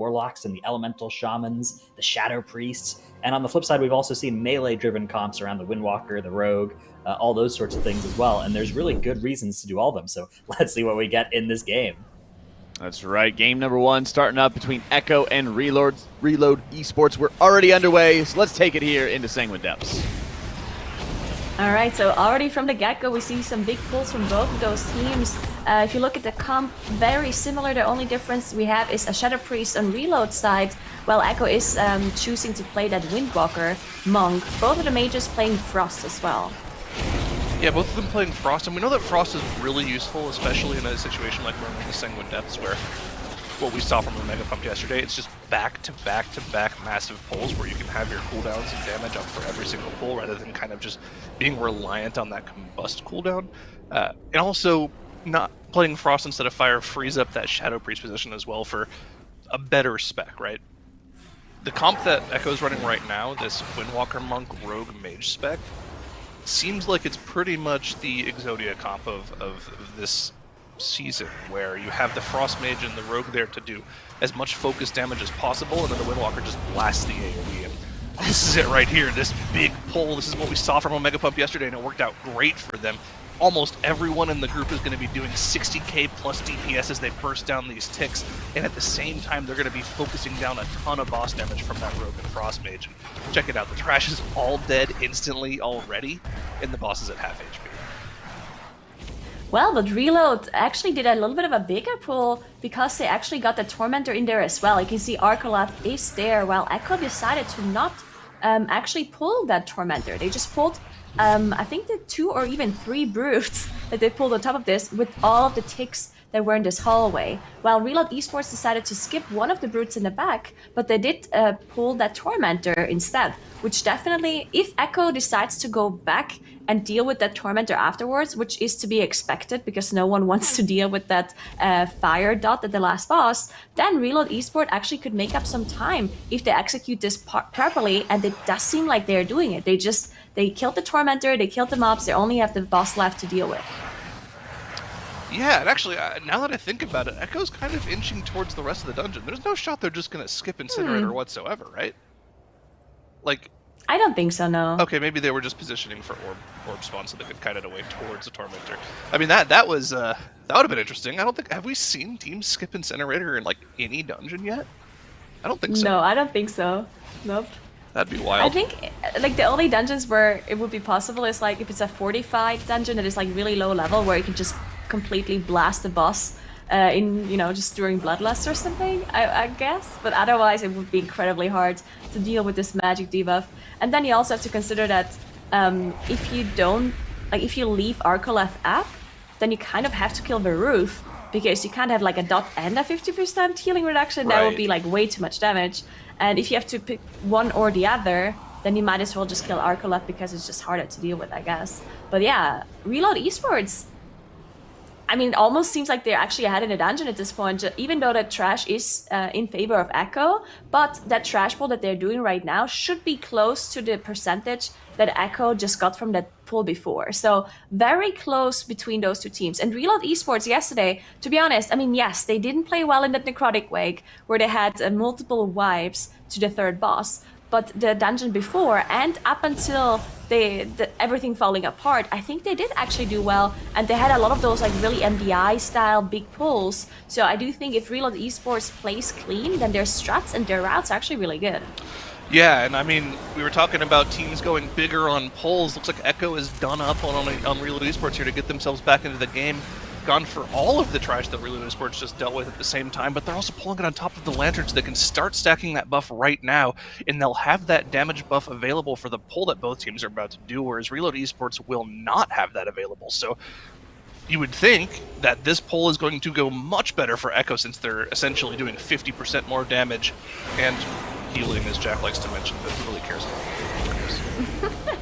warlocks and the elemental shamans, the shadow priests. And on the flip side, we've also seen melee-driven comps around the Windwalker, the Rogue, all those sorts of things as well. And there's really good reasons to do all of them. So let's see what we get in this game. That's right. Game number 1 starting up between Echo and Reload Esports. We're already underway, so let's take it here into Sanguine Depths. All right, so already from the get-go, we see some big pulls from both of those teams. If you look at the comp, very similar. The only difference we have is a Shadow Priest on Reload side, while Echo is choosing to play that Windwalker Monk. Both of the mages playing Frost as well. Yeah, both of them playing Frost, and we know that Frost is really useful, especially in a situation like we're in the Sanguine Depths, where what we saw from the Mega Pump yesterday, it's just back-to-back-to-back massive pulls where you can have your cooldowns and damage up for every single pull, rather than kind of just being reliant on that combust cooldown. And also, not playing Frost instead of Fire frees up that Shadow Priest position as well for a better spec, right? The comp that Echo's running right now, this Windwalker Monk Rogue Mage spec, seems like it's pretty much the Exodia comp of this season, where you have the Frost Mage and the Rogue there to do as much focus damage as possible, and then the Windwalker just blasts the AoE. And this is it right here, this big pull. This is what we saw from Omega Pump yesterday, and it worked out great for them. Almost everyone in the group is going to be doing 60k plus DPS as they burst down these ticks, and at the same time they're going to be focusing down a ton of boss damage from that Rogue and Frost Mage. And check it out, the trash is all dead instantly already, and the boss is at half HP. Well, but Reload actually did a little bit of a bigger pull because they actually got the Tormentor in there as well. You can see Arcolath is there, while Echo decided to not actually pull that Tormentor. They just pulled, I think, the 2 or even 3 Brutes that they pulled on top of this with all of the ticks that were in this hallway. While Reload Esports decided to skip one of the Brutes in the back, but they did pull that Tormentor instead, which definitely, if Echo decides to go back and deal with that Tormentor afterwards, which is to be expected because no one wants to deal with that fire dot at the last boss, then Reload Esports actually could make up some time if they execute this properly, and it does seem like they're doing it. They killed the Tormentor, they killed the mobs, they only have the boss left to deal with. Yeah, and actually, now that I think about it, Echo's kind of inching towards the rest of the dungeon. There's no shot they're just going to skip Incinerator whatsoever, right? Like, I don't think so, no. Okay, maybe they were just positioning for orb spawn so they could kite it away towards the Tormentor. I mean, that would have been interesting. I don't think, have we seen teams skip Incinerator in like any dungeon yet? I don't think so. No, I don't think so. Nope. That'd be wild. I think like the only dungeons where it would be possible is like if it's a fortified dungeon that is like really low level, where you can just completely blast the boss in, you know, just during Bloodlust or something, I guess. But otherwise, it would be incredibly hard to deal with this magic debuff. And then you also have to consider that if you don't, like, if you leave Arcolath up, then you kind of have to kill the roof, because you can't have like a dot and a 50% healing reduction. Right. That would be like way too much damage. And if you have to pick one or the other, then you might as well just kill Arcolath, because it's just harder to deal with, I guess. But yeah, Reload Esports, I mean, it almost seems like they're actually ahead in the dungeon at this point, even though that trash is in favor of Echo. But that trash pull that they're doing right now should be close to the percentage that Echo just got from that pull before. So very close between those two teams. And Reload Esports yesterday, to be honest, I mean, yes, they didn't play well in that Necrotic Wake, where they had multiple wipes to the third boss. But the dungeon before, and up until everything falling apart, I think they did actually do well, and they had a lot of those like really MDI style big pulls. So I do think if Reload Esports plays clean, then their strats and their routes are actually really good. Yeah, and I mean, we were talking about teams going bigger on pulls. Looks like Echo is done up on Reload Esports here to get themselves back into the game. Gone for all of the trash that Reload Esports just dealt with at the same time, but they're also pulling it on top of the lanterns. They can start stacking that buff right now, and they'll have that damage buff available for the pull that both teams are about to do, whereas Reload Esports will not have that available. So you would think that this pull is going to go much better for Echo, since they're essentially doing 50% more damage and healing, as Jack likes to mention, but who really cares about it?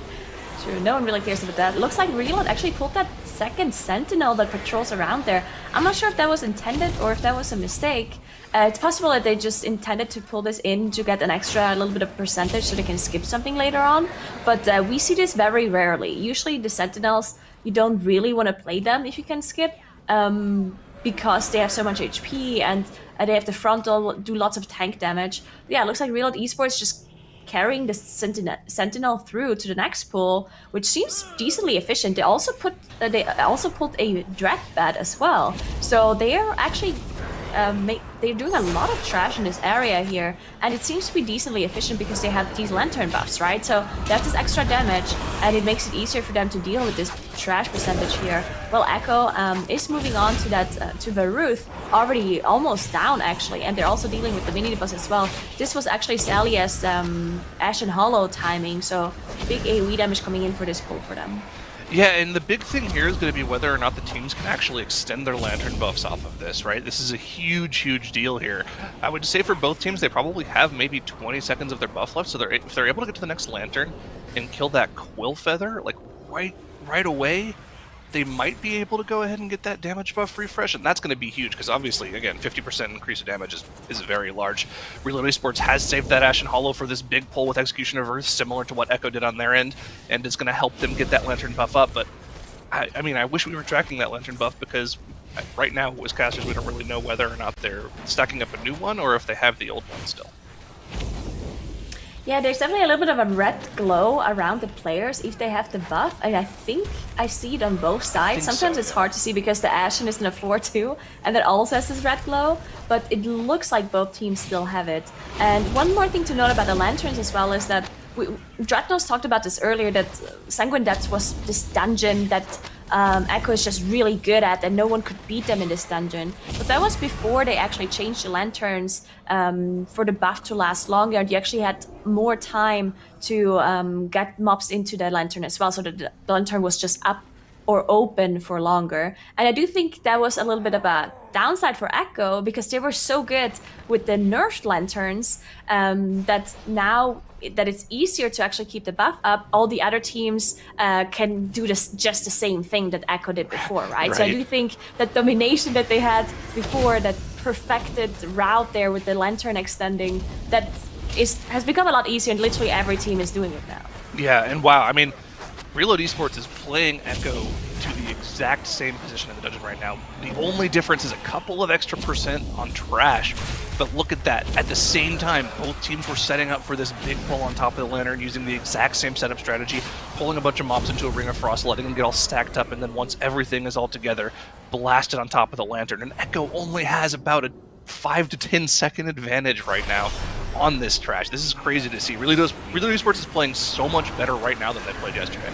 True, no one really cares about that. It looks like Reload actually pulled that second Sentinel that patrols around there. I'm not sure if that was intended or if that was a mistake. It's possible that they just intended to pull this in to get an extra little bit of percentage so they can skip something later on. But we see this very rarely. Usually the Sentinels, you don't really want to play them if you can skip. because they have so much HP and they have the frontal, do lots of tank damage. But yeah, it looks like Reload Esports just carrying the Sentinel through to the next pool, which seems decently efficient. They also pulled a Dread Bat as well, so they are actually they're doing a lot of trash in this area here, and it seems to be decently efficient because they have these lantern buffs, right? So they have this extra damage, and it makes it easier for them to deal with this trash percentage here. Well, Echo is moving on to that to Varuth, already almost down actually, and they're also dealing with the mini boss as well. This was actually Salia's Ashen Hollow timing, so big AoE damage coming in for this pull for them. Yeah, and the big thing here is going to be whether or not the teams can actually extend their lantern buffs off of this, right? This is a huge, huge deal here. I would say for both teams, they probably have maybe 20 seconds of their buff left, so if they're able to get to the next lantern and kill that Quill Feather, like right away, they might be able to go ahead and get that damage buff refresh, and that's going to be huge, because obviously, again, 50% increase of damage is very large. Reload Esports has saved that Ashen Hollow for this big pull with Execution of Earth, similar to what Echo did on their end, and it's going to help them get that Lantern buff up, but I mean, I wish we were tracking that Lantern buff, because right now, as casters, we don't really know whether or not they're stacking up a new one, or if they have the old one still. Yeah, there's definitely a little bit of a red glow around the players if they have the buff, and I think I see it on both sides. Sometimes it's hard to see because the Ashen is on the floor too, and that also has this red glow, but it looks like both teams still have it. And one more thing to note about the Lanterns as well is that Dratnos talked about this earlier, that Sanguine Depths was this dungeon that Echo is just really good at, and no one could beat them in this dungeon. But that was before they actually changed the lanterns for the buff to last longer. You actually had more time to get mobs into the lantern as well, so that the lantern was just up or open for longer. And I do think that was a little bit of a downside for Echo, because they were so good with the nerfed lanterns that now that it's easier to actually keep the buff up, all the other teams can do just the same thing that Echo did before, right? So I do think that domination that they had before, that perfected route there with the lantern extending, that has become a lot easier, and literally every team is doing it now. Yeah, and wow, I mean, Reload Esports is playing Echo to the exact same position in the dungeon right now. The only difference is a couple of extra percent on trash, but look at that. At the same time, both teams were setting up for this big pull on top of the lantern using the exact same setup strategy, pulling a bunch of mobs into a Ring of Frost, letting them get all stacked up, and then once everything is all together, blasted on top of the lantern. And Echo only has about a 5 to 10 second advantage right now on this trash. This is crazy to see. Reload Esports is playing so much better right now than they played yesterday.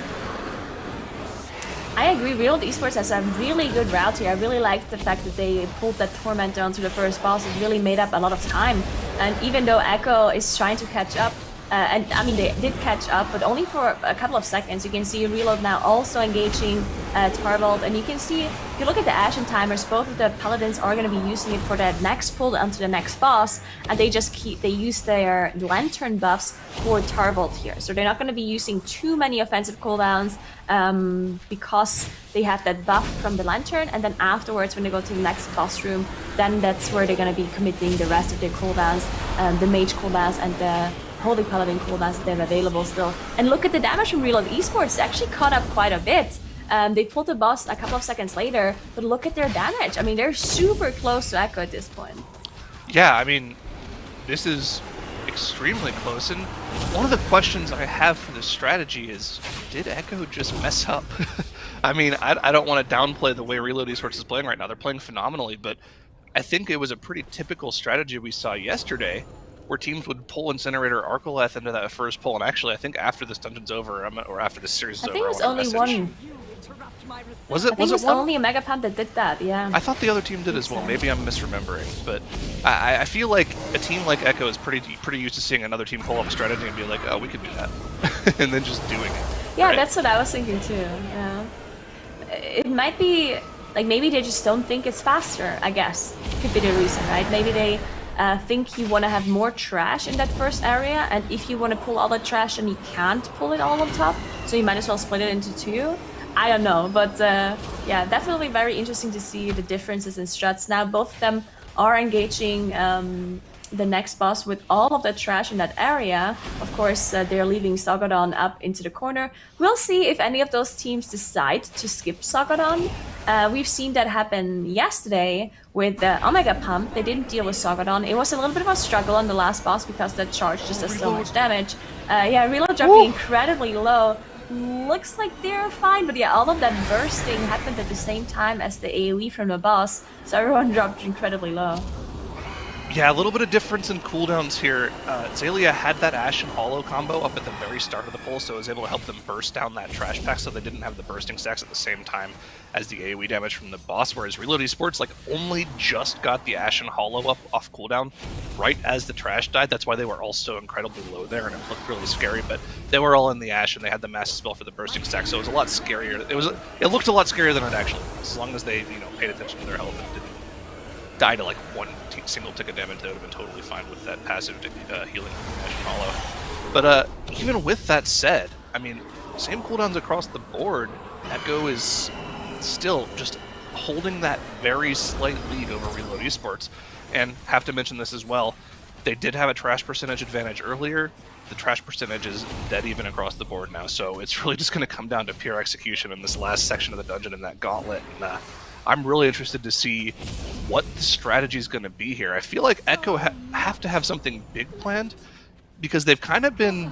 I agree, Reload Esports has a really good route here. I really like the fact that they pulled that Torment down to the first boss. It really made up a lot of time. And even though Echo is trying to catch up, and I mean, they did catch up, but only for a couple of seconds. You can see Reload now also engaging Tarbold, and you can see, if you look at the Ashen timers, both of the Paladins are going to be using it for that next pull onto the next boss, and they use their Lantern buffs for Tarbold here. So they're not going to be using too many offensive cooldowns because they have that buff from the Lantern, and then afterwards, when they go to the next boss room, then that's where they're going to be committing the rest of their cooldowns, the Mage cooldowns and the Holy Paladin cooldowns that they have available still. And look at the damage from Reload Esports. They actually caught up quite a bit. They pulled the boss a couple of seconds later, but look at their damage. I mean, they're super close to Echo at this point. Yeah, I mean, this is extremely close, and one of the questions I have for this strategy is, did Echo just mess up? I mean, I don't want to downplay the way Reload Esports is playing right now. They're playing phenomenally, but I think it was a pretty typical strategy we saw yesterday, where teams would pull Incinerator Arcoleth into that first pull. And actually, I think after this dungeon's over, or after this series is over, I think it was only one. Was it? I think it was only a Mega Pump that did that, yeah. I thought the other team did as well. Maybe I'm misremembering. But I feel like a team like Echo is pretty used to seeing another team pull up a strategy and be like, oh, we could do that. And then just doing it. Yeah, right? That's what I was thinking too, yeah. It might be, like, maybe they just don't think it's faster, I guess. Could be the reason, right? Maybe they think you want to have more trash in that first area, and if you want to pull all the trash and you can't pull it all on top, so you might as well split it into two. I don't know, but yeah, definitely very interesting to see the differences in strats. Now both of them are engaging the next boss with all of the trash in that area. Of course, they're leaving Sogodon up into the corner. We'll see if any of those teams decide to skip Sogodon. We've seen that happen yesterday with the Omega Pump. They didn't deal with Sogadon. It was a little bit of a struggle on the last boss because that charge just does so much damage. Yeah, reload dropping incredibly low. Looks like they're fine, but yeah, all of that bursting happened at the same time as the AoE from the boss, so everyone dropped incredibly low. Yeah, a little bit of difference in cooldowns here. Xaylia had that Ashen Hollow combo up at the very start of the pull, so it was able to help them burst down that trash pack so they didn't have the bursting stacks at the same time as the AoE damage from the boss, whereas Reload Esports like only just got the Ashen Hollow up off cooldown right as the trash died. That's why they were all so incredibly low there, and it looked really scary, but they were all in the Ash, and they had the massive spell for the bursting stack, so it was a lot scarier. It looked a lot scarier than it actually was, as long as they, paid attention to their health and didn't die to like one single tick of damage. They would have been totally fine with that passive healing from Ashen Hollow. But even with that said, I mean, same cooldowns across the board. Echo is still just holding that very slight lead over Reload Esports. And have to mention this as well, they did have a trash percentage advantage earlier. The trash percentage is dead even across the board now, so it's really just going to come down to pure execution in this last section of the dungeon in that gauntlet. And I'm really interested to see what the strategy is going to be here. I feel like Echo have to have something big planned because they've kind of been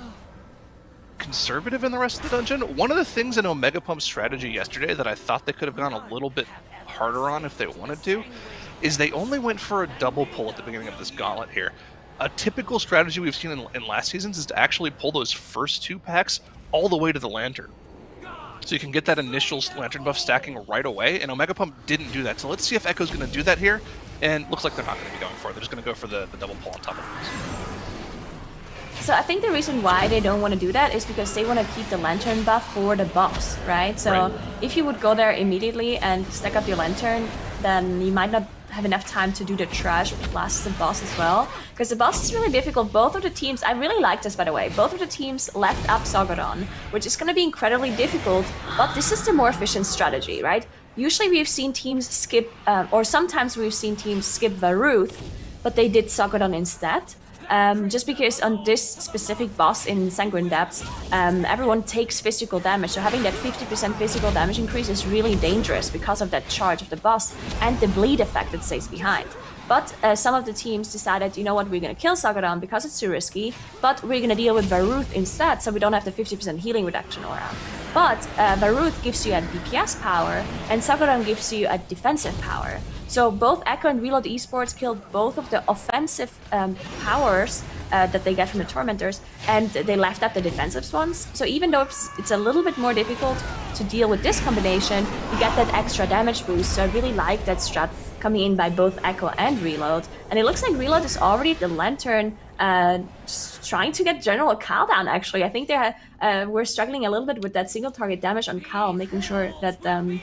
conservative in the rest of the dungeon. One of the things in Omega Pump's strategy yesterday that I thought they could have gone a little bit harder on if they wanted to is they only went for a double pull at the beginning of this gauntlet here. A typical strategy we've seen in last seasons is to actually pull those first 2 packs all the way to the Lantern. So you can get that initial Lantern buff stacking right away, and Omega Pump didn't do that. So let's see if Echo's going to do that here, and looks like they're not going to be going for it. They're just going to go for the double pull on top of it. So I think the reason why they don't want to do that is because they want to keep the Lantern buff for the boss, right? So if you would go there immediately and stack up your Lantern, then you might not have enough time to do the trash plus the boss as well, because the boss is really difficult. Both of the teams, I really like this by the way, both of the teams left up Sogadon, which is going to be incredibly difficult, but this is the more efficient strategy, right? Usually we've seen teams skip, or sometimes we've seen teams skip Varuth, but they did Sogadon instead. Just because on this specific boss in Sanguine Depths, everyone takes physical damage, so having that 50% physical damage increase is really dangerous because of that charge of the boss and the bleed effect that stays behind. But some of the teams decided, you know what, we're going to kill Sogadon because it's too risky, but we're going to deal with Varuth instead, so we don't have the 50% healing reduction around. But Varuth gives you a DPS power, and Sogadon gives you a defensive power. So both Echo and Reload Esports killed both of the offensive powers that they get from the Tormentors, and they left out the defensive ones. So even though it's a little bit more difficult to deal with this combination, you get that extra damage boost. So I really like that strat coming in by both Echo and Reload. And it looks like Reload is already at the Lantern, just trying to get General Cal down, actually. I think we're struggling a little bit with that single target damage on Cal, making sure that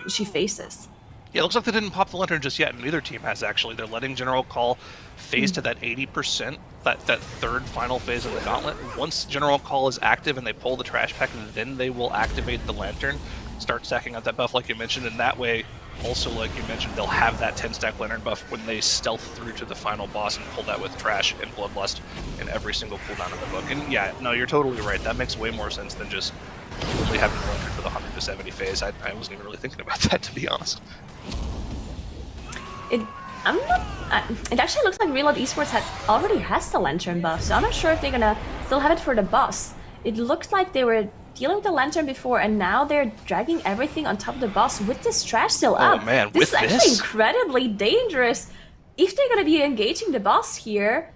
she faces. Yeah, it looks like they didn't pop the Lantern just yet, and neither team has actually. They're letting General Call phase to that 80%, that third final phase of the gauntlet. Once General Call is active and they pull the trash pack, then they will activate the Lantern, start stacking out that buff like you mentioned, and that way, also like you mentioned, they'll have that 10-stack Lantern buff when they stealth through to the final boss and pull that with Trash and Bloodlust in every single cooldown of the book. And yeah, no, you're totally right. That makes way more sense than just only having the Lantern for the 100 to 70 phase. I wasn't even really thinking about that, to be honest. It actually looks like Reload Esports already has the Lantern buff, so I'm not sure if they're gonna still have it for the boss. It looked like they were dealing with the Lantern before, and now they're dragging everything on top of the boss with this trash still up. Oh man, this is actually incredibly dangerous. If they're gonna be engaging the boss here,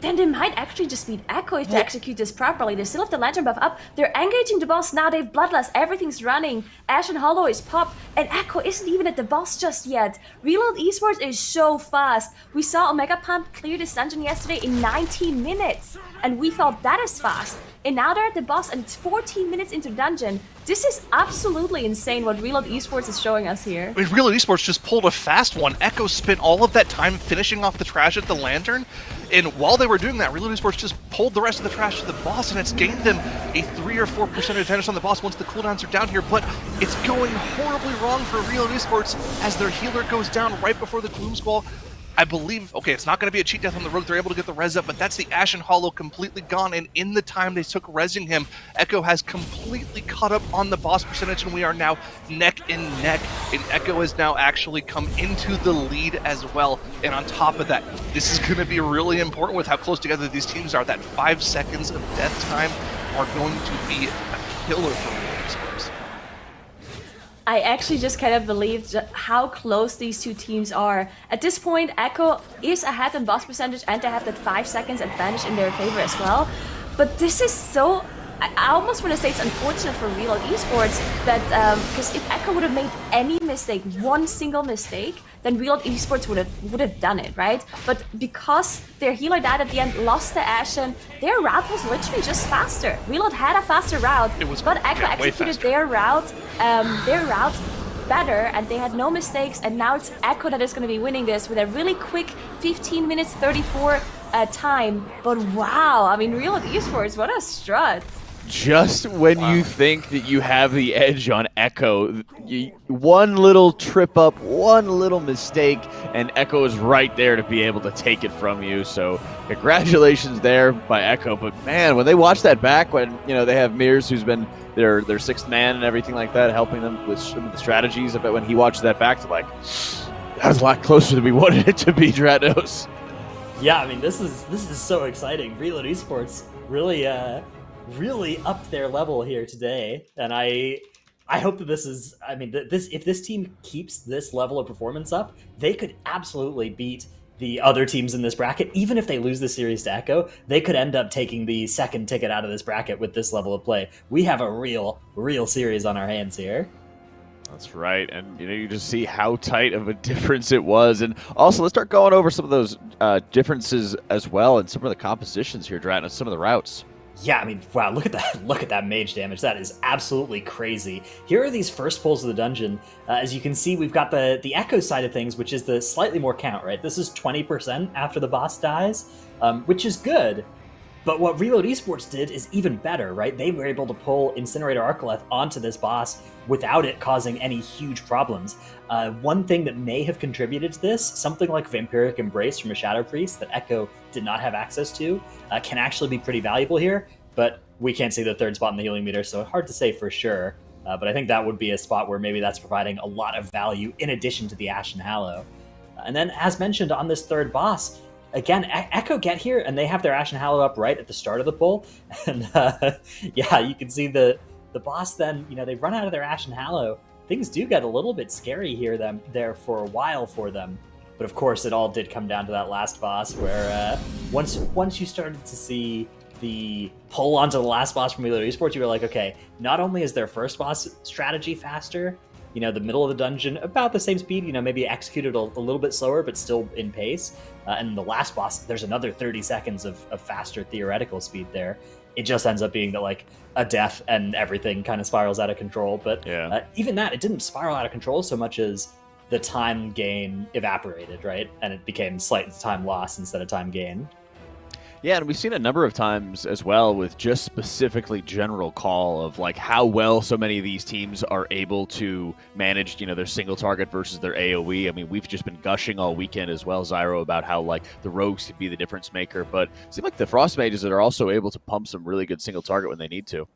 then they might actually just beat Echo if they execute this properly. They still have the Lantern buff up. They're engaging the boss now. They have Bloodlust. Everything's running. Ashen Hollow is popped. And Echo isn't even at the boss just yet. Reload Esports is so fast. We saw Omega Pump clear this dungeon yesterday in 19 minutes. And we thought that is fast. And now they're at the boss and it's 14 minutes into dungeon. This is absolutely insane what Reload Esports is showing us here. I mean, Reload Esports just pulled a fast one. Echo spent all of that time finishing off the trash at the Lantern. And while they were doing that, Reload Esports just pulled the rest of the trash to the boss, and it's gained them a 3 or 4% advantage on the boss once the cooldowns are down here. But it's going horribly wrong for Reload Esports as their healer goes down right before the Gloom Squall. I believe, okay, it's not going to be a cheat death on the Rogue. They're able to get the res up, but that's the Ashen Hollow completely gone. And in the time they took resing him, Echo has completely caught up on the boss percentage, and we are now neck and neck. And Echo has now actually come into the lead as well. And on top of that, this is going to be really important with how close together these teams are. That 5 seconds of death time are going to be a killer for Reload Esports. I actually just kind of believed how close these two teams are. At this point, Echo is ahead in boss percentage, and they have that 5 seconds advantage in their favor as well. But this is so... I almost want to say it's unfortunate for Reload Esports that, because if Echo would have made any mistake, one single mistake, then Reload Esports would have done it, right? But because their healer died at the end, lost the Ashen, their route was literally just faster. Reload had a faster route, but Echo executed their route better, and they had no mistakes, and now it's Echo that is going to be winning this with a really quick 15 minutes 34 time. But wow, I mean, Reload Esports, what a strut. Just when you think that you have the edge on Echo, one little trip up, one little mistake, and Echo is right there to be able to take it from you. So congratulations there by Echo. But man, when they watch that back, when they have Mears, who's been their sixth man and everything like that, helping them with some of the strategies. But when he watched that back, they're like, that was a lot closer than we wanted it to be, Dratos. Yeah, I mean, this is so exciting. Reload Esports really upped their level here today, and I hope that this is, I mean, if this team keeps this level of performance up, they could absolutely beat the other teams in this bracket. Even if they lose the series to Echo, they could end up taking the second ticket out of this bracket with this level of play. We have a real series on our hands here. That's right, and you just see how tight of a difference it was. And also, let's start going over some of those differences as well, and some of the compositions here, Drat, and some of the routes. Yeah, I mean, wow, look at that mage damage. That is absolutely crazy. Here are these first pulls of the dungeon. As you can see, we've got the Echo side of things, which is the slightly more count, right? This is 20% after the boss dies, which is good. But what Reload Esports did is even better, right? They were able to pull Incinerator Arcoleth onto this boss without it causing any huge problems. One thing that may have contributed to this, something like Vampiric Embrace from a Shadow Priest that Echo did not have access to, can actually be pretty valuable here, but we can't see the third spot in the healing meter, so hard to say for sure. But I think that would be a spot where maybe that's providing a lot of value in addition to the Ashen Hallow. And then, as mentioned on this third boss, again, Echo get here, and they have their Ashen Hallow up right at the start of the pull. And yeah, you can see the boss then, they run out of their Ashen Hallow. Things do get a little bit scary here there for a while for them. But of course, it all did come down to that last boss where once you started to see the pull onto the last boss from Reload Esports, you were like, okay, not only is their first boss strategy faster, the middle of the dungeon about the same speed, maybe executed a little bit slower, but still in pace. And the last boss, there's another 30 seconds of faster theoretical speed there. It just ends up being that, like, a death and everything kind of spirals out of control. But yeah. Even that, it didn't spiral out of control so much as the time gain evaporated, right? And it became slight time loss instead of time gain. Yeah, and we've seen a number of times as well with just specifically general call of like how well so many of these teams are able to manage, their single target versus their AoE. I mean, we've just been gushing all weekend as well, Zyro, about how like the rogues could be the difference maker, but it seems like the Frost Mages that are also able to pump some really good single target when they need to.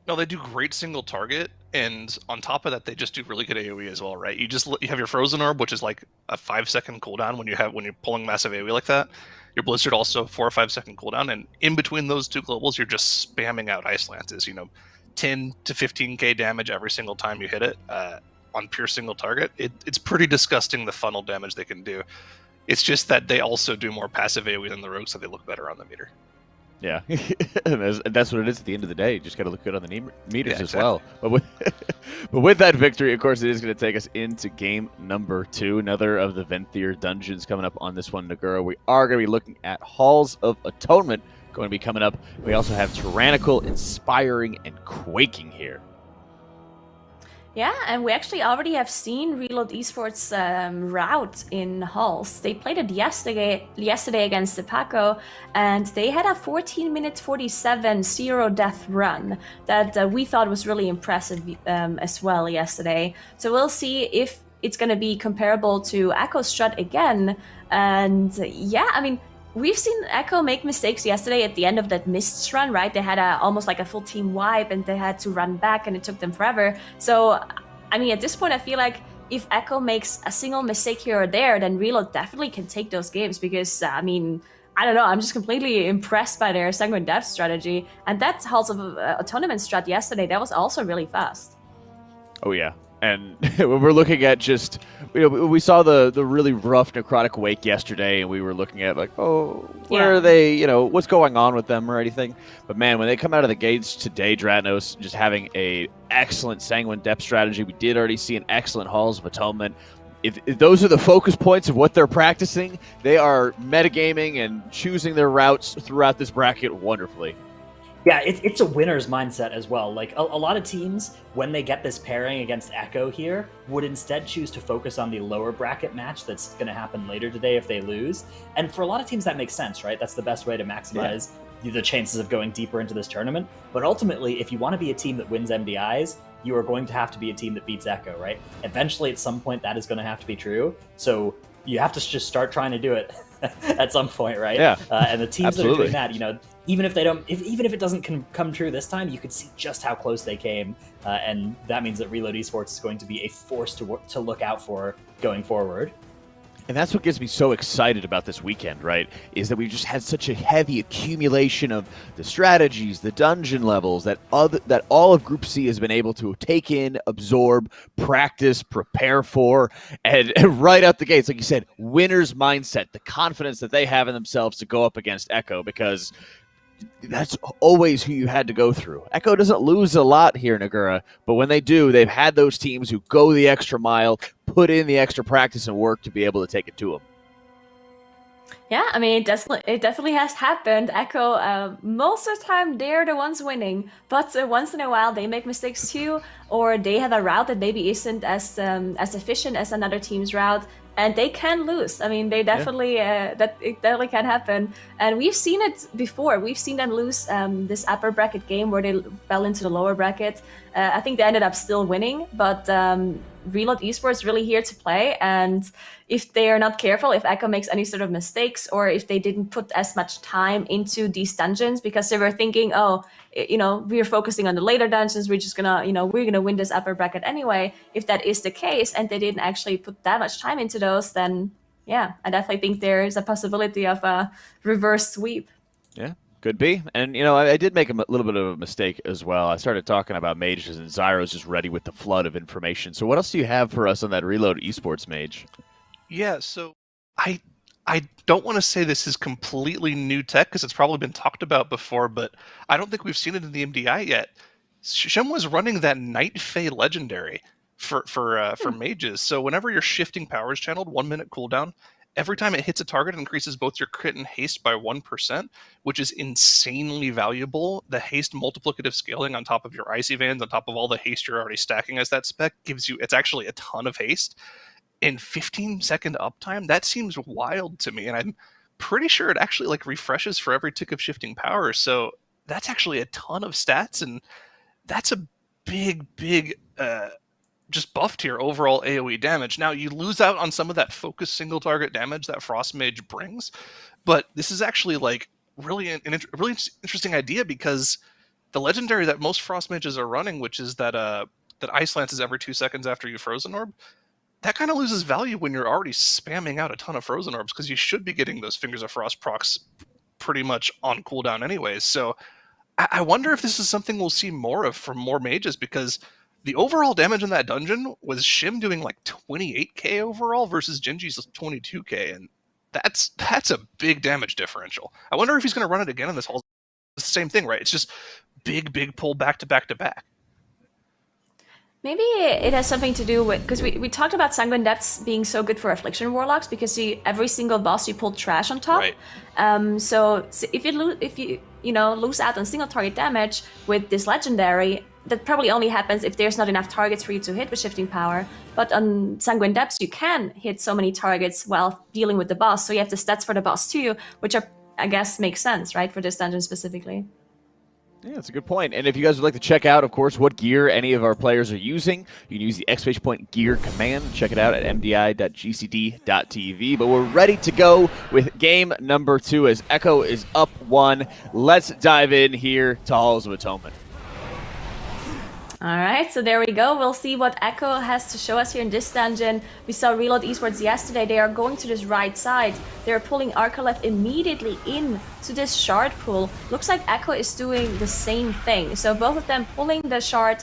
No, they do great single target, and on top of that, they just do really good AoE as well, right? You have your Frozen Orb, which is like a 5-second cooldown when you're pulling massive AoE like that. Your Blizzard also 4 or 5 second cooldown, and in between those two globals, you're just spamming out Ice Lances. 10 to 15k damage every single time you hit it on pure single target. It's pretty disgusting the funnel damage they can do. It's just that they also do more passive AoE than the rogues, so they look better on the meter. Yeah, and that's what it is at the end of the day. You just got to look good on the meters as well. But with that victory, of course, it is going to take us into game number 2. Another of the Venthyr dungeons coming up on this one, Nagura. We are going to be looking at Halls of Atonement going to be coming up. We also have Tyrannical, Inspiring, and Quaking here. Yeah, and we actually already have seen Reload Esports route in Halls. They played it yesterday against the Paco, and they had a 14-minute 47 zero-death run that we thought was really impressive as well yesterday. So we'll see if it's going to be comparable to Echo's strat again. And yeah, I mean, we've seen Echo make mistakes yesterday at the end of that Mists run, right? They had almost like a full team wipe and they had to run back and it took them forever. So, I mean, at this point, I feel like if Echo makes a single mistake here or there, then Reload definitely can take those games because, I mean, I don't know, I'm just completely impressed by their Sanguine Depth strategy. And that also a tournament strat yesterday, that was also really fast. Oh, yeah. And when we're looking at just, we saw the really rough Necrotic Wake yesterday, and we were looking at like, oh, where are they, what's going on with them or anything. But man, when they come out of the gates today, Dratnos just having a excellent Sanguine Depth strategy. We did already see an excellent Halls of Atonement. If those are the focus points of what they're practicing, they are metagaming and choosing their routes throughout this bracket wonderfully. Yeah, it's a winner's mindset as well. Like, a lot of teams, when they get this pairing against Echo here, would instead choose to focus on the lower bracket match that's going to happen later today if they lose. And for a lot of teams, that makes sense, right? That's the best way to maximize the chances of going deeper into this tournament. But ultimately, if you want to be a team that wins MDIs, you are going to have to be a team that beats Echo, right? Eventually, at some point, that is going to have to be true. So you have to just start trying to do it at some point, right? Yeah. And the teams Absolutely. that are doing that, even if they don't, even if it doesn't come true this time, you could see just how close they came, and that means that Reload Esports is going to be a force to look out for going forward. And that's what gets me so excited about this weekend, right? Is that we've just had such a heavy accumulation of the strategies, the dungeon levels that all of Group C has been able to take in, absorb, practice, prepare for, and right out the gates, like you said, winner's mindset, the confidence that they have in themselves to go up against Echo, because that's always who you had to go through. Echo doesn't lose a lot here in Nagura, but when they do, they've had those teams who go the extra mile, put in the extra practice and work to be able to take it to them. Yeah, I mean, it definitely has happened. Echo, most of the time, they're the ones winning, but once in a while, they make mistakes too, or they have a route that maybe isn't as efficient as another team's route, and they can lose. I mean, they definitely it definitely can happen, and we've seen it before. We've seen them lose this upper bracket game where they fell into the lower bracket. I think they ended up still winning, but Reload Esports really here to play, and if they are not careful, if Echo makes any sort of mistakes, or if they didn't put as much time into these dungeons because they were thinking, oh, we're focusing on the later dungeons, we're just gonna, we're gonna win this upper bracket anyway. If that is the case, and they didn't actually put that much time into those, then yeah, I definitely think there is a possibility of a reverse sweep. Yeah. Could be. And, I did make a little bit of a mistake as well. I started talking about mages, and Zyro's just ready with the flood of information. So what else do you have for us on that Reload Esports mage? Yeah, so I don't want to say this is completely new tech, because it's probably been talked about before, but I don't think we've seen it in the MDI yet. Shem was running that Night Fae legendary for mages. So whenever your shifting powers channeled, 1 minute cooldown, every time it hits a target, it increases both your crit and haste by 1%, which is insanely valuable. The haste multiplicative scaling on top of your Icy Vans, on top of all the haste you're already stacking as that spec, it's actually a ton of haste. In 15-second uptime, that seems wild to me, and I'm pretty sure it actually refreshes for every tick of shifting power. So that's actually a ton of stats, and that's a big just buffed your overall AoE damage. Now, you lose out on some of that focus single target damage that Frost Mage brings, but this is actually really a really interesting idea, because the legendary that most Frost Mages are running, which is that Ice Lance is every 2 seconds after you Frozen Orb, that kind of loses value when you're already spamming out a ton of Frozen Orbs, because you should be getting those Fingers of Frost procs pretty much on cooldown anyways. So I wonder if this is something we'll see more of from more mages, because the overall damage in that dungeon was Shim doing 28k overall versus Genji's 22k, and that's a big damage differential. I wonder if he's going to run it again in this whole. It's the same thing, right? It's just big pull back to back to back. Maybe it has something to do with, because we talked about Sanguine Depths being so good for Affliction Warlocks, because every single boss you pull trash on top. Right. So if you lose out on single target damage with this legendary, that probably only happens if there's not enough targets for you to hit with shifting power. But on Sanguine Depths, you can hit so many targets while dealing with the boss. So you have the stats for the boss too, which I guess makes sense, right, for this dungeon specifically. Yeah, that's a good point. And if you guys would like to check out, of course, what gear any of our players are using, you can use the exclamation point gear command. Check it out at mdi.gcd.tv. But we're ready to go with game number 2 as Echo is up 1. Let's dive in here to Halls of Atonement. All right, so there we go. We'll see what Echo has to show us here in this dungeon. We saw Reload Esports yesterday. They are going to this right side. They're pulling Arcoleth immediately in to this shard pool. Looks like Echo is doing the same thing. So both of them pulling the shard,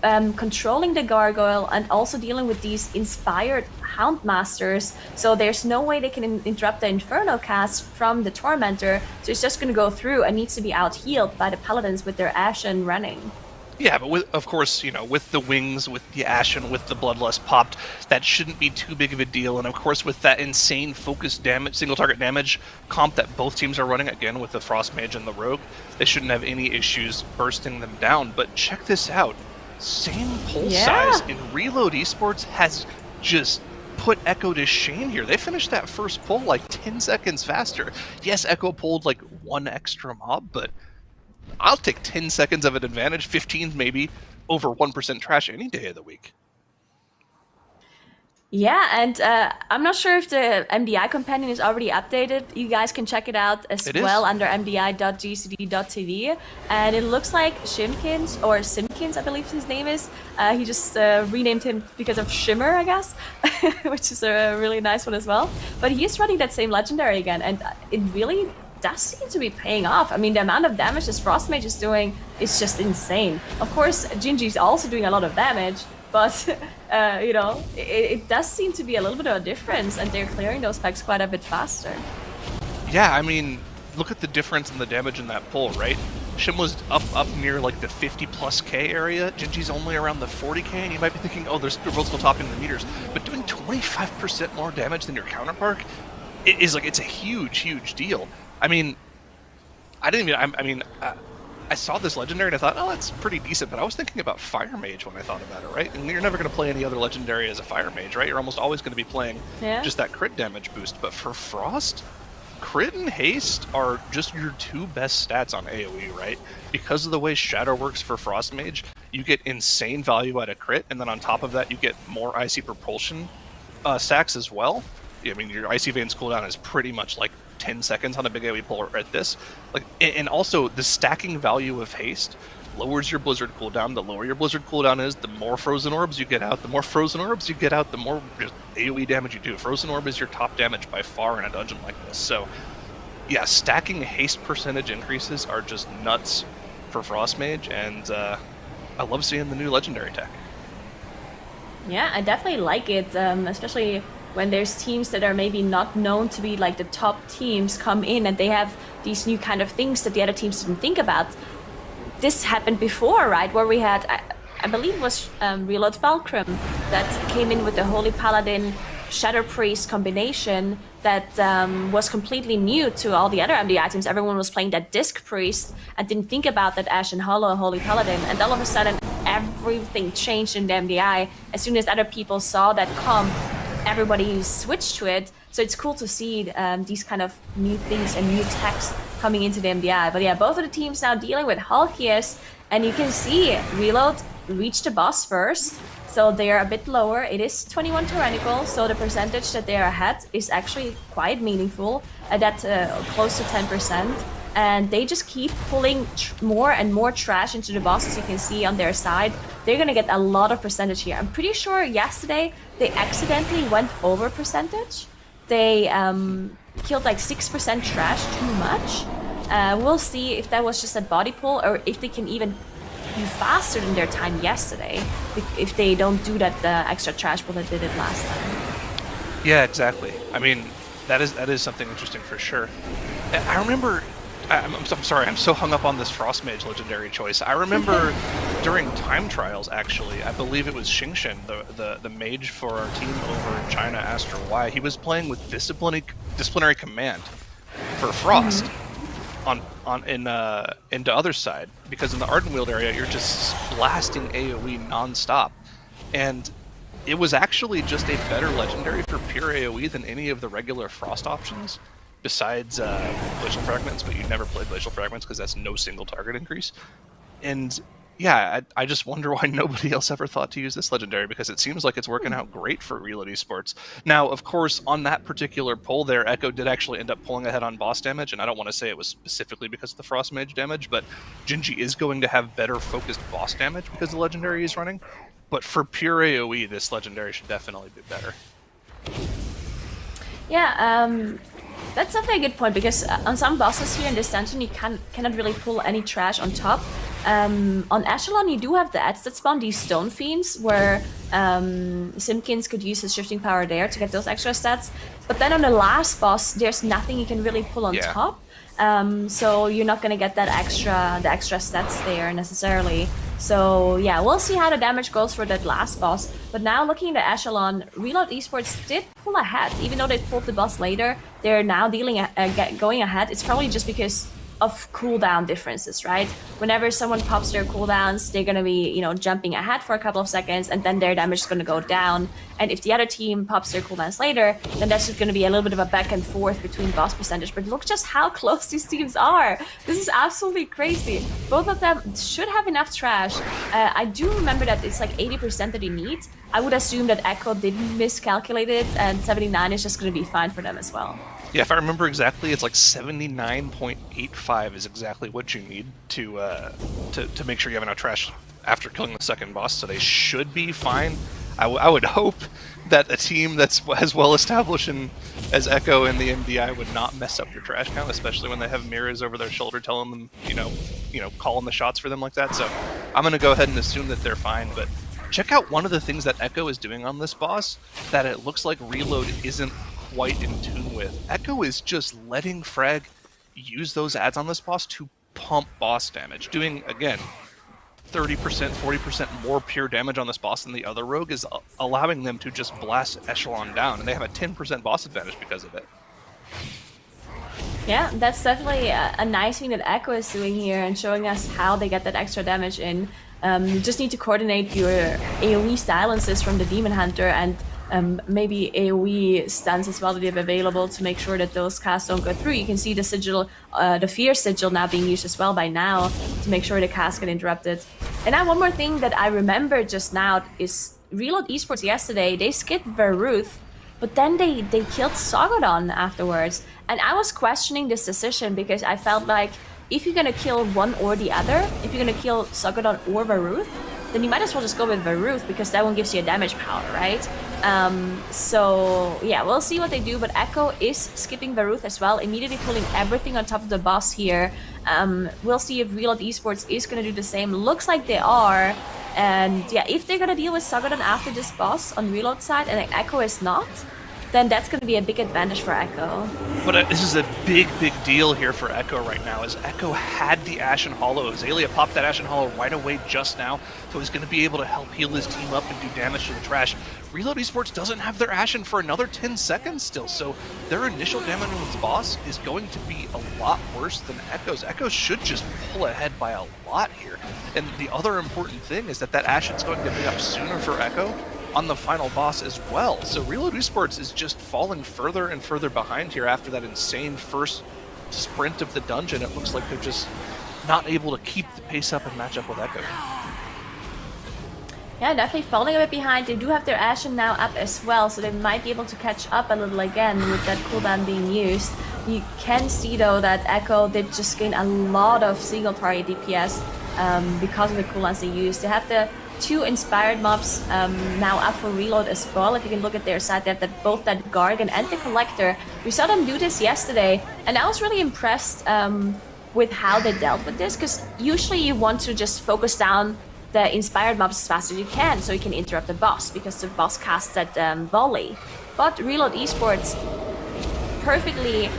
controlling the gargoyle, and also dealing with these inspired Houndmasters. So there's no way they can interrupt the Inferno cast from the Tormentor. So it's just going to go through and needs to be out-healed by the Paladins with their Ashen running. Yeah, but of course, you know, with the wings, with the Ashen, with the Bloodlust popped, that shouldn't be too big of a deal. And of course, with that insane focus damage, single target damage comp that both teams are running, again, with the Frost Mage and the Rogue, they shouldn't have any issues bursting them down. But check this out. Same pull size, and Reload Esports has just put Echo to shame here. They finished that first pull like 10 seconds faster. Yes, Echo pulled like 1 extra mob, but I'll take 10 seconds of an advantage, 15 maybe, over 1% trash any day of the week. Yeah, and I'm not sure if the MDI companion is already updated. You guys can check it out as well under mdi.gcd.tv. And it looks like Shimkins, or Simkins, I believe his name is. He just renamed him because of Shimmer, I guess, which is a really nice one as well. But he is running that same legendary again, and it really does seem to be paying off. I mean, the amount of damage this Frost Mage is doing is just insane. Of course, Gingy's also doing a lot of damage, but you know, it does seem to be a little bit of a difference, and they're clearing those packs quite a bit faster. Yeah, I mean, look at the difference in the damage in that pull, right? Shim was up near like the 50+K area. Gingy's only around the 40K, and you might be thinking, oh, they're both still topping the meters. But doing 25% more damage than your counterpart is like, it's a huge deal. I mean, I saw this legendary and I thought, oh, that's pretty decent, but I was thinking about Fire Mage when I thought about it, right? And you're never going to play any other legendary as a Fire Mage, right? You're almost always going to be playing just that crit damage boost. But for Frost, crit and haste are just your 2 best stats on AoE, right? Because of the way Shadow works for Frost Mage, you get insane value out of crit, and then on top of that, you get more Icy Propulsion stacks as well. I mean, your Icy Veins cooldown is pretty much like 10 seconds on a big AoE pull at this. Like, and also the stacking value of haste lowers your Blizzard cooldown. The lower your Blizzard cooldown is, the more Frozen Orbs you get out. The more Frozen Orbs you get out, the more AoE damage you do. Frozen Orb is your top damage by far in a dungeon like this. So, yeah, stacking haste percentage increases are just nuts for Frost Mage, and I love seeing the new legendary tech. Yeah, I definitely like it, especially when there's teams that are maybe not known to be like the top teams come in and they have these new kind of things that the other teams didn't think about. This happened before, right? Where we had, I believe it was Reload Fulcrum that came in with the Holy Paladin Shadow Priest combination that was completely new to all the other MDI teams. Everyone was playing that Disc Priest and didn't think about that Ashen Hollow Holy Paladin, and all of a sudden everything changed in the MDI. As soon as other people saw that comp, everybody switched to it. So it's cool to see these kind of new things and new techs coming into the MDI. But yeah, both of the teams now dealing with Halkias, and you can see Reload reached the boss first, so they are a bit lower. It is 21 tyrannical, so the percentage that they are ahead is actually quite meaningful, at close to 10%. And they just keep pulling more and more trash into the boss, as you can see on their side. They're gonna get a lot of percentage here. I'm pretty sure yesterday they accidentally went over percentage. They killed like 6% trash too much. We'll see if that was just a body pull or if they can even be faster than their time yesterday, if they don't do that extra trash pull that they did last time. Yeah, exactly. I mean, that is something interesting for sure. I remember. I'm sorry, I'm so hung up on this Frost Mage legendary choice. I remember during time trials, actually, I believe it was Xingshen, the mage for our team over in China, Astro Y. He was playing with disciplinary command for Frost into other side, because in the Ardenweald area you're just blasting AoE non-stop, and it was actually just a better legendary for pure AoE than any of the regular Frost options. besides Glacial Fragments, but you never played Glacial Fragments because that's no single target increase. And yeah, I just wonder why nobody else ever thought to use this legendary, because it seems like it's working out great for Reload Esports. Now, of course, on that particular pull there, Echo did actually end up pulling ahead on boss damage, and I don't want to say it was specifically because of the Frost Mage damage, but Gingy is going to have better focused boss damage because the legendary is running. But for pure AoE, this legendary should definitely be better. Yeah, that's definitely a good point, because on some bosses here in this dungeon, you cannot really pull any trash on top. On Echelon, you do have the ads that spawn, these Stone Fiends, where Simkins could use his shifting power there to get those extra stats. But then on the last boss, there's nothing you can really pull on top. So you're not gonna get the extra stats there necessarily. So yeah, we'll see how the damage goes for that last boss. But now looking at the Echelon, Reload Esports did pull ahead. Even though they pulled the boss later, they're now going ahead. It's probably just because of cooldown differences, right? Whenever someone pops their cooldowns, they're gonna be, you know, jumping ahead for a couple of seconds, and then their damage is gonna go down. And if the other team pops their cooldowns later, then that's just gonna be a little bit of a back and forth between boss percentage. But look just how close these teams are. This is absolutely crazy. Both of them should have enough trash. I do remember that it's like 80% that they need. I would assume that Echo didn't miscalculate it, and 79 is just gonna be fine for them as well. Yeah, if I remember exactly, it's like 79.85 is exactly what you need to make sure you have enough trash after killing the second boss, so they should be fine. I would hope that a team that's as well established as Echo and the MDI would not mess up your trash count, especially when they have mirrors over their shoulder telling them, you know, calling the shots for them like that. So I'm going to go ahead and assume that they're fine, but check out one of the things that Echo is doing on this boss that it looks like Reload isn't quite in tune with. Echo is just letting Frag use those ads on this boss to pump boss damage, doing, again, 30%, 40% more pure damage on this boss than the other rogue, is allowing them to just blast Echelon down, and they have a 10% boss advantage because of it. Yeah, that's definitely a nice thing that Echo is doing here and showing us how they get that extra damage in. You just need to coordinate your AoE silences from the Demon Hunter and maybe AoE stuns as well that you have available to make sure that those casts don't go through. You can see the sigil, the Fear Sigil now being used as well by now to make sure the casts get interrupted. And now one more thing that I remember just now is Reload Esports yesterday, they skipped Veruth, but then they killed Sogodon afterwards. And I was questioning this decision because I felt like if you're gonna kill one or the other, if you're gonna kill Sogodon or Veruth, then you might as well just go with Veruth, because that one gives you a damage power, right? So yeah, we'll see what they do, but Echo is skipping Veruth as well, immediately pulling everything on top of the boss here. We'll see if Reload Esports is gonna do the same. Looks like they are. And yeah, if they're gonna deal with Sogodon after this boss on Reload side and Echo is not, then that's going to be a big advantage for Echo. But this is a big deal here for Echo right now, as Echo had the Ashen Hollow. Azalea popped that Ashen Hollow right away just now, so he's going to be able to help heal his team up and do damage to the trash. Reload Esports doesn't have their Ashen for another 10 seconds still, so their initial damage on this boss is going to be a lot worse than Echo's. Echo should just pull ahead by a lot here. And the other important thing is that Ashen's going to be up sooner for Echo on the final boss as well. So Reload Esports is just falling further and further behind here after that insane first sprint of the dungeon. It looks like they're just not able to keep the pace up and match up with Echo. Yeah, definitely falling a bit behind. They do have their Ashen now up as well, so they might be able to catch up a little again with that cooldown being used. You can see though that Echo did just gain a lot of single target DPS because of the cooldowns they used. They have the 2 inspired mobs now up for Reload as well. If you can look at their side, they have both that Gargan and the Collector. We saw them do this yesterday, and I was really impressed with how they dealt with this, because usually you want to just focus down the inspired mobs as fast as you can so you can interrupt the boss, because the boss casts that volley. But Reload Esports perfectly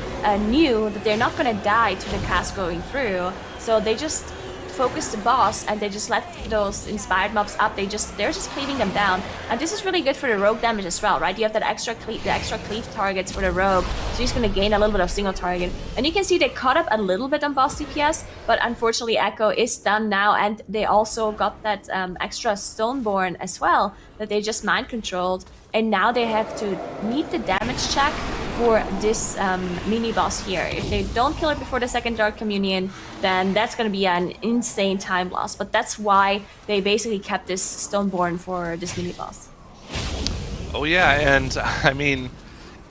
knew that they're not going to die to the cast going through, so they just focus the boss and they just let those inspired mobs up. They're just cleaving them down, and this is really good for the rogue damage as well, right? You have that extra cleave targets for the rogue, so he's going to gain a little bit of single target. And you can see they caught up a little bit on boss DPS, but unfortunately Echo is done now, and they also got that extra Stoneborn as well that they just mind controlled, and now they have to meet the damage check for this mini boss here. If they don't kill it before the second Dark Communion, then that's going to be an insane time loss. But that's why they basically kept this Stoneborn for this mini boss. Oh yeah, and I mean,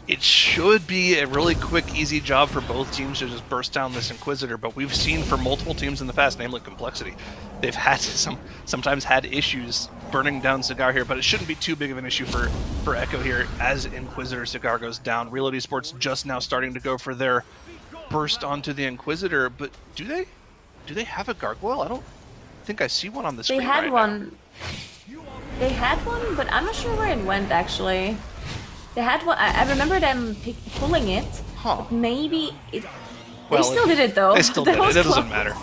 it should be a really quick, easy job for both teams to just burst down this Inquisitor, but we've seen for multiple teams in the past, namely Complexity, they've had sometimes had issues burning down Cigar here, but it shouldn't be too big of an issue for Echo here as Inquisitor Cigar goes down. Reload Esports just now starting to go for their burst onto the Inquisitor, but do they have a Gargoyle? I don't think I see one on the screen. They had right one. Now. They had one, but I'm not sure where it went actually. They had one. I remember them pulling it. Huh. But maybe it. Well, they still did it though. They still did it. It doesn't close. matter.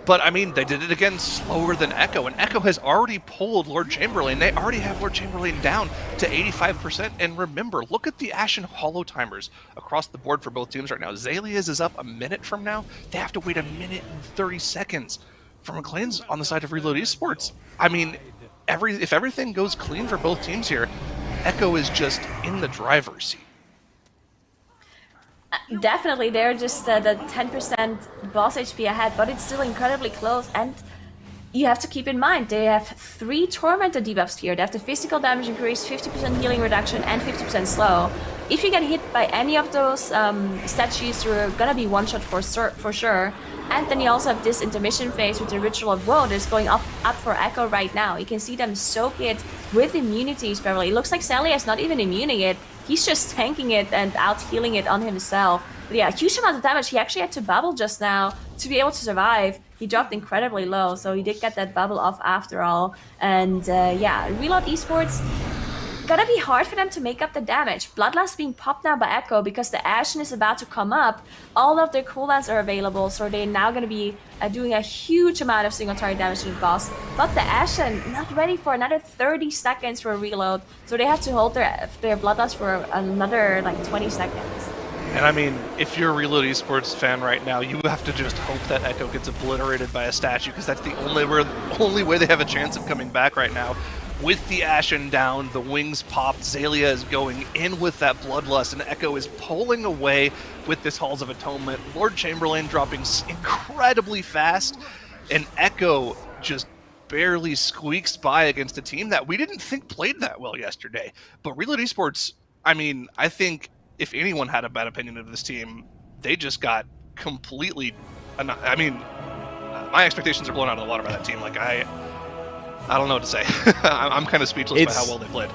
But I mean, they did it again slower than Echo, and Echo has already pulled Lord Chamberlain. They already have Lord Chamberlain down to 85%. And remember, look at the Ashen Hollow timers across the board for both teams right now. Zalia's is up a minute from now. They have to wait a minute and 30 seconds for McLean's on the side of Reload Esports. I mean, if everything goes clean for both teams here, Echo is just in the driver's seat. Definitely, they're just the 10% boss HP ahead, but it's still incredibly close. And you have to keep in mind, they have 3 Tormentor debuffs here. They have the physical damage increase, 50% healing reduction, and 50% slow. If you get hit by any of those statues, you're gonna be one-shot for sure. And then you also have this intermission phase with the Ritual of Woe that's going up for Echo right now. You can see them soak it with immunities, probably. It looks like Sally is not even immuning it. He's just tanking it and out-healing it on himself. But yeah, huge amount of damage. He actually had to bubble just now to be able to survive. He dropped incredibly low, so he did get that bubble off after all. And yeah, Reload Esports, gonna be hard for them to make up the damage. Bloodlust being popped now by Echo because the Ashen is about to come up. All of their cooldowns are available, so they're now gonna be doing a huge amount of single target damage to the boss. But the Ashen not ready for another 30 seconds for a reload, so they have to hold their Bloodlust for another like 20 seconds. And I mean, if you're a Reload Esports fan right now, you have to just hope that Echo gets obliterated by a statue, because that's the only way they have a chance of coming back right now. With the Ashen down, the wings popped, Zalia is going in with that Bloodlust, and Echo is pulling away with this Halls of Atonement. Lord Chamberlain dropping incredibly fast, and Echo just barely squeaks by against a team that we didn't think played that well yesterday. But Reload Esports, I mean, I think if anyone had a bad opinion of this team, they just got completely... I mean, my expectations are blown out of the water by that team. Like, I don't know what to say. I'm kind of speechless by how well they played.